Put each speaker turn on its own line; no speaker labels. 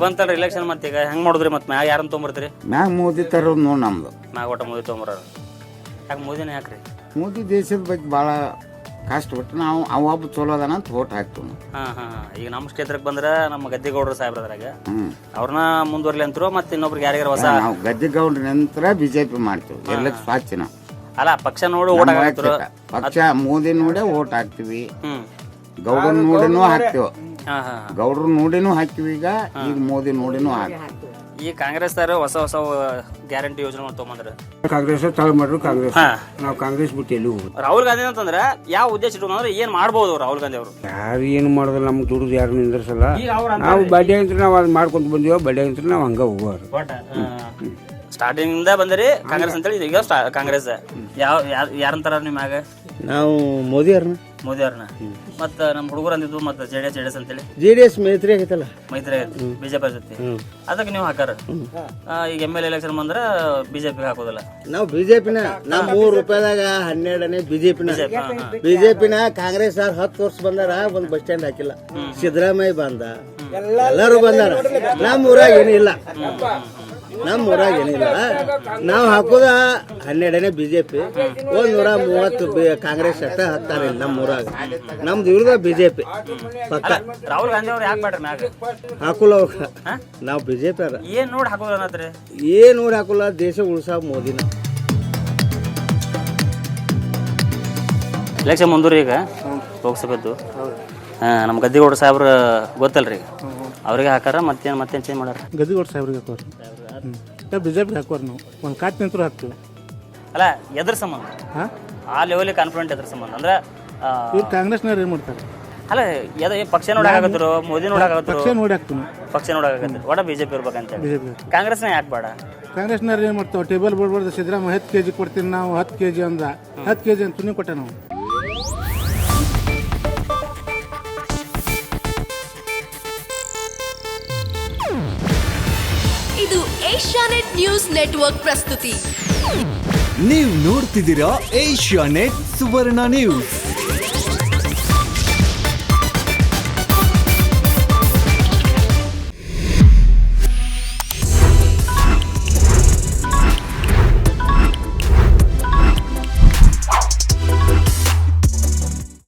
ಬಂತಲ್ರಿ election ಮತ್ತೆ ಈಗ ಹೆಂಗ್ ಮಾಡಿದ್ರಿ ಮತ್ತೆ ಮ್ಯಾಗ ಯಾರನ್ನ ತೊಗೊಂಬರ್ತೀರಿ?
ಮ್ಯಾಗ ಮೋದಿ ತರೋದು ನೋಡಿ ನಮ್ದು.
ಮ್ಯಾಗ ಒಟ್ಟ ಮೋದಿ ತೊಗೊಂಬರ. ಯಾಕೆ ಮೋದಿನೇ ಯಾಕ್ರಿ?
ಮೋದಿ ದೇಶದ ಬಗ್ಗೆ ಭಾಳ ಕಷ್ಟಪಟ್ಟು ನಾವು ಒಬ್ಬ ಚಲೋ ಅದಾನ ಅಂತ ಓಟ್ ಹಾಕ್ತೀವಿ.
ಈಗ ನಮ್ಮ ಕ್ಷೇತ್ರಕ್ಕೆ ಬಂದ್ರೆ ನಮ್ಮ ಗದ್ದಿಗೌಡರು ಸಾಹೇಬ್ರ ಅದ್ರಾಗ ಅವ್ರನ್ನ ಮುಂದುವರ್ಲಿ ಅಂತರು ಮತ್ತೆ ಇನ್ನೊಬ್ರಿಗೆ ಯಾರಿಗಾರ ಹೊಸ
ನಾವು ಗದ್ದಿಗೌಡ್ರ ನಂತರ ಬಿಜೆಪಿ ಮಾಡ್ತೀವಿ. ಎಲ್ಲ ಸ್ವಚ್ಛ ನಾವು
ಅಲ್ಲ ಪಕ್ಷ ನೋಡಿ ಓಟ್ ಹಾಕ್ತಿರು.
ಪಕ್ಷ ಮೋದಿ ನೋಡೇ ಓಟ್ ಹಾಕ್ತಿವಿ. ಗೌಡ್ರ ನೋಡಿನೂ ಹಾಕ್ತಿವಿ. ಗೌಡ್ರ ನೋಡಿನೂ ಹಾಕ್ತಿವಿ. ಈಗ ಮೋದಿ ನೋಡಿನೂ ಹಾಕ್ತಿವಿ.
ಈ ಕಾಂಗ್ರೆಸ್ ಹೊಸ ಹೊಸ ಗ್ಯಾರಂಟಿ ಯೋಜನೆ ತಗೊಂಡ್ರೆ
ಕಾಂಗ್ರೆಸ್ ತಳ ಮಾಡ್ರು ಕಾಂಗ್ರೆಸ್. ನಾವು ಕಾಂಗ್ರೆಸ್ ಬಿಟ್ಟು ಎಲ್ಲಿ ಹೋಗುದು?
ರಾಹುಲ್ ಗಾಂಧಿ ಅಂತಂದ್ರೆ ಯಾವ ಉದ್ದೇಶ ಇಟ್ಕೊಂಡ್ರೆ ಏನ್ ಮಾಡ್ಬೋದು ರಾಹುಲ್ ಗಾಂಧಿ ಅವರು?
ಯಾರು ಏನು ಮಾಡೋದಿಲ್ಲ, ನಮ್ಗೆ ದುಡ್ದು ಯಾರು ನಿಂದ್ರಸಲ್ಲ. ನಾವು ಬಡ್ಡಿ ಅಂತ ನಾವು ಅದು ಮಾಡ್ಕೊಂತ ಬಂದೀವ. ಬಡ್ಡಿ ಅಂತ ನಾವು ಹಂಗ ಹೋಗೋರು.
ಸ್ಟಾರ್ಟಿಂಗ್ ಇಂದ ಬಂದ್ರಿ ಕಾಂಗ್ರೆಸ್ ಅಂತೇಳಿ. ಈಗ ಕಾಂಗ್ರೆಸ್ ಯಾರಂತಾರ ನಿಮ್ಮಾಗ?
ನಾವು ಮೋದಿ
ಅವ್ರನ್ನ ಮತ್ತ ನಮ್ಮ ಹುಡುಗರು ಅಂದಿದ್ದು ಮತ್ತೆ ಜೆಡಿಎಸ್ ಅಂತೇಳಿ.
JDS ಮೈತ್ರಿ ಆಗೈತಲ್ಲ,
ಮೈತ್ರಿ ಆಗೈತಿ ಬಿಜೆಪಿ ಜೊತೆ. ಅದಕ್ಕೆ ನೀವು ಹಾಕಾರ. ಈಗ MLA ಎಲೆಕ್ಷನ್ ಬಂದ್ರ ಬಿಜೆಪಿ ಹಾಕೋದಿಲ್ಲ.
ನಾವು ಬಿಜೆಪಿನ. ನಾವು ₹3 12 ಬಿಜೆಪಿನ. ಕಾಂಗ್ರೆಸ್ 10 ವರ್ಷ ಬಂದಾರ, ಒಂದ್ ಬಸ್ ಸ್ಟ್ಯಾಂಡ್ ಹಾಕಿಲ್ಲ. ಸಿದ್ದರಾಮಯ್ಯ ಬಂದ, ಎಲ್ಲರೂ ಬಂದಾರ. ನಮ್ಮ ಊರಾಗ ಏನಿಲ್ಲ. ನಾವು ಹಾಕೋದ 12 ಬಿಜೆಪಿ, 130 ಕಾಂಗ್ರೆಸ್ ಅಷ್ಟ ಹಾಕ್ತಾರೆ ನಮ್ಮ ಊರಾಗ. ನಮ್ದು ಇವ್ರದ ಬಿಜೆಪಿ ಪಕ್ಕ.
ರಾಹುಲ್ ಗಾಂಧಿ ಅವ್ರು ಯಾಕೆ ಮಾಡ್ರಿ ಮ್ಯಾಗ
ಹಾಕುಲ್ಲ ಅವ್ರ? ನಾವು ಬಿಜೆಪಿ ಅದ.
ಏನ್ ನೋಡಿ ಹಾಕೋದ್ರಿ?
ಏನ್ ನೋಡಿ ಹಾಕುಲ್ಲ. ದೇಶ ಉಳಿಸ ಮೋದಿನ.
ಎಲೆಕ್ಷನ್ ಮುಂದೂರಿ ಈಗ ಲೋಕಸಭೆದ್ದು. ನಮ್ಮ ಗದ್ದಿಗೌಡ ಸಾಹೇಬ್ರ ಗೊತ್ತಲ್ರಿ, ಅವ್ರಿಗೆ ಹಾಕಾರ. ಮತ್ತೇನ್ ಚೇಂಜ್ ಮಾಡ್ಯಾರ?
ಗದ್ದಿಗೌಡ ಸಾಹೇಬ್ರಿಗೆ ಹಾಕೋರು. ಬಿಜೆಪಿ ಹಾಕೋರು. ನಾವು ಒಂದು ಕಾಟ್ ನಿಂತರು ಹಾಕ್ತೀವಿ.
ಅಲ್ಲ ಎದ್ರ ಸಂಬಂಧ? ಆ ಲೆವೆಲ್ ಕಾನ್ಫಿಡೆಂಟ್ ಎದ್ರ ಸಂಬಂಧ ಅಂದ್ರೆ
ಇವ್ರು ಕಾಂಗ್ರೆಸ್ನವ್ರು ಏನ್ ಮಾಡ್ತಾರೆ?
ಅಲ್ಲ ಪಕ್ಷ ನೋಡಾಕತ್ರು, ಮೋದಿ ನೋಡಾಕತ್ರು,
ಪಕ್ಷ ನೋಡಿ ಹಾಕ್ತೀವಿ.
ಪಕ್ಷ ನೋಡಾಕತ್ರಿ. ಒಡ ಬಿಜೆಪಿ ಇರ್ಬೇಕಂತ.
ಬಿಜೆಪಿ
ಕಾಂಗ್ರೆಸ್ನ ಯಾಕೆ ಬೇಡ?
ಕಾಂಗ್ರೆಸ್ನವ್ರು ಏನ್ ಮಾಡ್ತಾವೆ? ಟೇಬಲ್ ಬಿಡ್ಬಾರ್ದು. ಸಿದ್ದರಾಮಯ್ಯ 10 kg ಕೊಡ್ತೀನಿ, ನಾವು 10 kg ಅಂದ. 10 kg ಅಂತ ತುನಿ ಕೊಟ್ಟೆ ನಾವು.
ಇದು ಏಷ್ಯಾನೆಟ್ ನ್ಯೂಸ್ ನೆಟ್ವರ್ಕ್ ಪ್ರಸ್ತುತಿ.
ನೀವು ನೋಡ್ತಿದ್ದೀರಾ ಏಷ್ಯಾನೆಟ್ ಸುವರ್ಣ ನ್ಯೂಸ್.